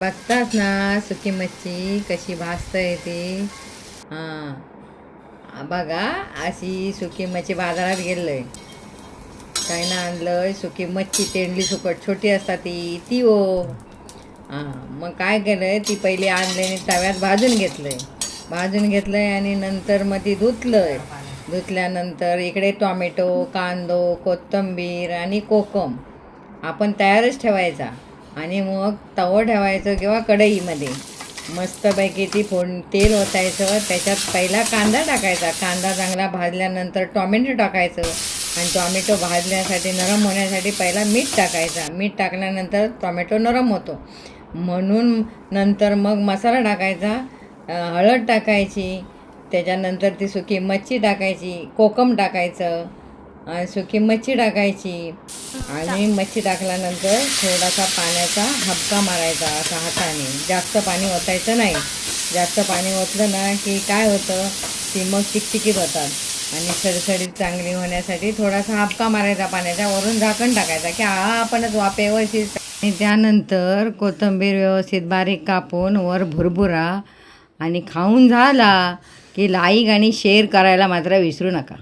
बघताच ना सुकी मच्छी कशी भाजता येते. बघा अशी सुकी मच्छी बाजारात गेलोय, काय ना आणलं सुकी मच्छी तेंडली सुकट छोटी असतात ती हो. मग काय केलंय, ती पहिली आणल्याने तव्यात भाजून घेतलंय आणि नंतर मग ती धुतल्यानंतर इकडे टॉमॅटो, कांदो, कोथिंबीर आणि कोकम आपण तयारच ठेवायचा आणि मग तवं ठेवायचं किंवा कढईमध्ये मस्तपैकी ती तेल ओतायचं. त्याच्यात पहिला कांदा टाकायचा, कांदा चांगला भाजल्यानंतर टॉमॅटो टाकायचं आणि टॉमॅटो भाजण्यासाठी नरम होण्यासाठी पहिला मीठ टाकल्यानंतर टॉमॅटो नरम होतो म्हणून नंतर मग मसाला टाकायचा, हळद टाकायची, त्याच्यानंतर ती सुकी मच्छी टाकायची, कोकम टाकायचं, सुकी मच्छी टाकायची आणि मच्छी टाकल्यानंतर थोडासा पाण्याचा हबका मारायचा असा हाताने. जास्त पाणी ओतायचं नाही, जास्त पाणी ओतलं ना की काय होतं, ती मग चिकचिकीत होतात आणि सडसडीत चांगली होण्यासाठी थोडासा हबका मारायचा पाण्याचा, वरून झाकण टाकायचा की आपणच वाफेवर आणि त्यानंतर कोथिंबीर व्यवस्थित बारीक कापून वर भुरभुरा आणि खाऊन झाला की लाईक आणि शेअर करायला मात्र विसरू नका.